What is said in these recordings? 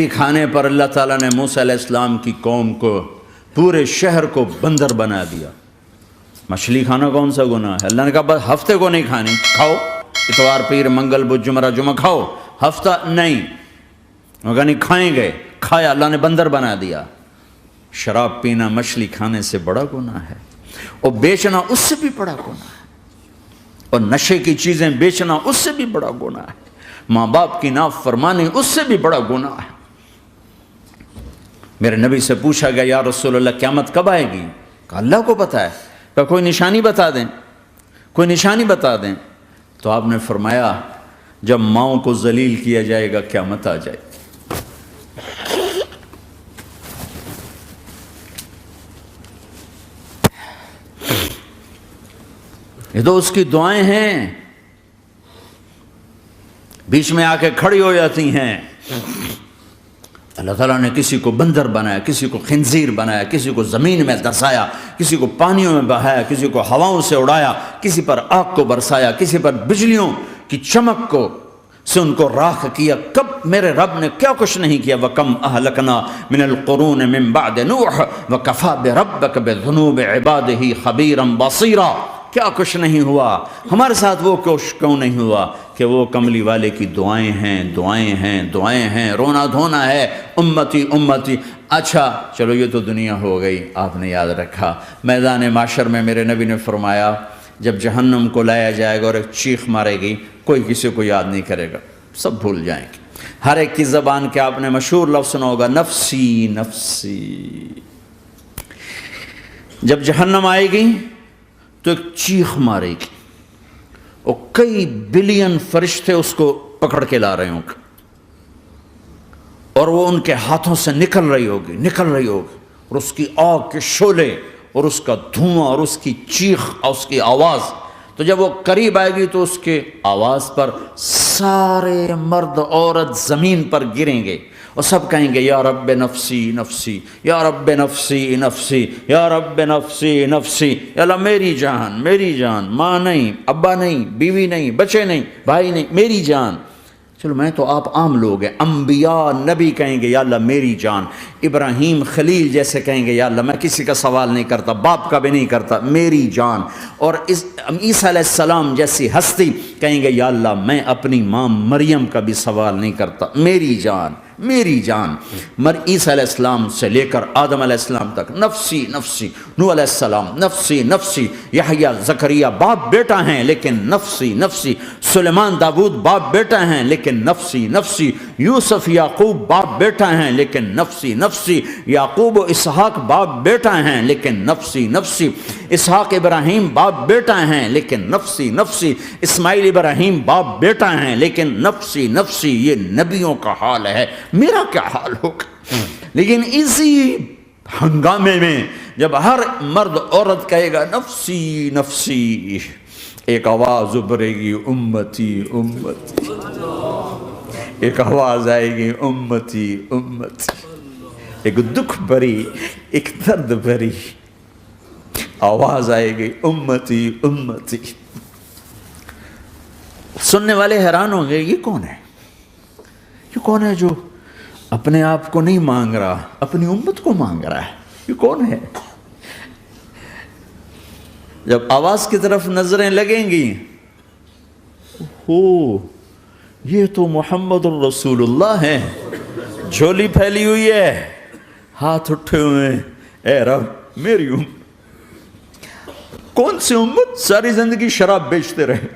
مچھلی کھانے پر اللہ تعالیٰ نے موسیٰ علیہ السلام کی قوم کو، پورے شہر کو بندر بنا دیا۔ مچھلی کھانا کون سا گناہ ہے؟ اللہ نے کہا بس ہفتے کو نہیں کھانی، کھاؤ اتوار پیر منگل بدھ جمعہ جمعہ کھاؤ، ہفتہ نہیں۔ وہ کہا نہیں کھائیں گے، کھایا، اللہ نے بندر بنا دیا۔ شراب پینا مچھلی کھانے سے بڑا گناہ ہے، اور بیچنا اس سے بھی بڑا گناہ ہے، اور نشے کی چیزیں بیچنا اس سے بھی بڑا گناہ ہے، ماں باپ کی نافرمانی اس سے بھی بڑا گناہ ہے۔ میرے نبی سے پوچھا گیا یا رسول اللہ قیامت کب آئے گی؟ کہا اللہ کو پتہ ہے۔ کہا کوئی نشانی بتا دیں، کوئی نشانی بتا دیں۔ تو آپ نے فرمایا جب ماؤں کو ذلیل کیا جائے گا قیامت آ جائے گی۔ یہ تو اس کی دعائیں ہیں، بیچ میں آ کے کھڑی ہو جاتی ہیں۔ اللہ تعالیٰ نے کسی کو بندر بنایا، کسی کو خنزیر بنایا، کسی کو زمین میں دسایا، کسی کو پانیوں میں بہایا، کسی کو ہواؤں سے اڑایا، کسی پر آگ کو برسایا، کسی پر بجلیوں کی چمک کو سے ان کو راکھ کیا۔ کب میرے رب نے کیا کچھ نہیں کیا۔ وَكَمْ أَهْلَكْنَا مِنَ الْقُرُونِ مِنْ بَعْدِ نُوحٍ وَكَفَى بِرَبِّكَ بِذُنُوبِ عِبَادِهِ خَبِيرًا بَصِيرًا۔ کیا کچھ نہیں ہوا ہمارے ساتھ، وہ کچھ کیوں نہیں ہوا کہ وہ کملی والے کی دعائیں ہیں، دعائیں ہیں، دعائیں ہیں، رونا دھونا ہے، امتی امتی۔ اچھا چلو یہ تو دنیا ہو گئی، آپ نے یاد رکھا میدان معاشر میں میرے نبی نے فرمایا جب جہنم کو لایا جائے گا اور ایک چیخ مارے گی، کوئی کسی کو یاد نہیں کرے گا، سب بھول جائیں گے۔ ہر ایک کی زبان کے آپ نے مشہور لفظ سنا ہوگا نفسی نفسی۔ جب جہنم آئے گی تو ایک چیخ مارے گی، اور کئی بلین فرشتے اس کو پکڑ کے لا رہے ہوں گے، اور وہ ان کے ہاتھوں سے نکل رہی ہوگی، اور اس کی آگ کے شعلے اور اس کا دھواں اور اس کی چیخ اور اس کی آواز۔ تو جب وہ قریب آئے گی تو اس کے آواز پر سارے مرد عورت زمین پر گریں گے، اور سب کہیں گے یا رب نفسی نفسی، یا رب نفسی نفسی، یا رب نفسی نفسی۔ یا اللہ میری جان، میری جان، ماں نہیں، ابا نہیں، بیوی نہیں، بچے نہیں، بھائی نہیں، میری جان۔ چلو میں تو آپ عام لوگ ہیں، انبیاء نبی کہیں گے یا اللہ میری جان، ابراہیم خلیل جیسے کہیں گے یا اللہ میں کسی کا سوال نہیں کرتا، باپ کا بھی نہیں کرتا، میری جان۔ اور عیسیٰ علیہ السلام جیسی ہستی کہیں گے یا اللہ میں اپنی ماں مریم کا بھی سوال نہیں کرتا، میری جان، میری جان۔ عیسیٰ علیہ السلام سے لے کر آدم علیہ السلام تک نفسی نفسی، نوح علیہ السلام نفسی نفسی، یحییٰ زکریا باپ بیٹا ہیں لیکن نفسی نفسی، سلیمان داؤد باپ بیٹا ہیں لیکن نفسی نفسی، یوسف یعقوب باپ بیٹا ہیں لیکن نفسی نفسی، یعقوب و اسحاق باپ بیٹا ہیں لیکن نفسی نفسی، اسحاق ابراہیم باپ بیٹا ہیں لیکن نفسی نفسی، اسماعیل ابراہیم باپ بیٹا ہیں لیکن نفسی نفسی۔ یہ نبیوں کا حال ہے، میرا کیا حال ہوگا؟ لیکن اسی ہنگامے میں جب ہر مرد عورت کہے گا نفسی نفسی، ایک آواز ابھرے گی امتی امتی، ایک آواز آئے گی امتی امتی، ایک دکھ بھری، ایک درد بھری آواز آئے گی امتی امتی۔ سننے والے حیران ہوں گے یہ کون ہے، یہ کون ہے جو اپنے آپ کو نہیں مانگ رہا، اپنی امت کو مانگ رہا ہے، یہ کون ہے؟ جب آواز کی طرف نظریں لگیں گی، ہو یہ تو محمد الرسول اللہ ہے، جھولی پھیلی ہوئی ہے، ہاتھ اٹھے ہوئے ہیں، اے رب میری امت۔ کون سی امت ساری زندگی شراب بیچتے رہے؟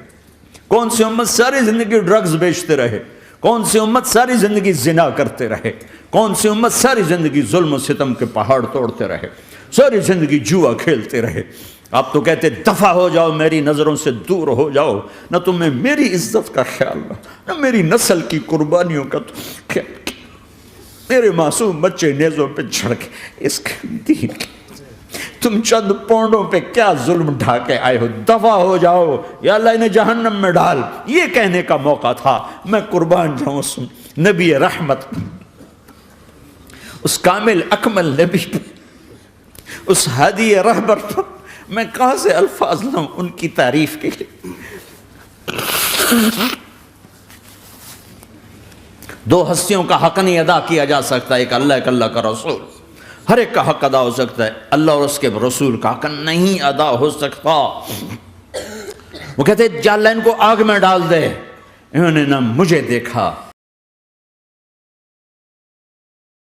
کون سی امت ساری زندگی ڈرگز بیچتے رہے؟ کون سی امت ساری زندگی زنا کرتے رہے؟ کون سی امت ساری زندگی ظلم و ستم کے پہاڑ توڑتے رہے؟ ساری زندگی جوا کھیلتے رہے؟ آپ تو کہتے دفع ہو جاؤ، میری نظروں سے دور ہو جاؤ، نہ تمہیں میری عزت کا خیال نہ میری نسل کی قربانیوں کا خیال، میرے معصوم بچے نیزوں پہ چڑھ کے اس دین کے تم چند پونڈوں پہ کیا ظلم ڈھا کے آئے ہو، دفع ہو جاؤ یا اللہ انہیں جہنم میں ڈال۔ یہ کہنے کا موقع تھا، میں قربان جاؤں اس نبی رحمت، اس کامل اکمل نبی پر، اس ہادی رہبر پر میں کہاں سے الفاظ لوں ان کی تعریف کے لیے۔ دو ہستیوں کا حق نہیں ادا کیا جا سکتا، ایک اللہ کا رسول، ہر ایک کا حق ادا ہو سکتا ہے، اللہ اور اس کے رسول کا حق نہیں ادا ہو سکتا۔ وہ کہتے جا اللہ ان کو آگ میں ڈال دے، انہوں نے نہ مجھے دیکھا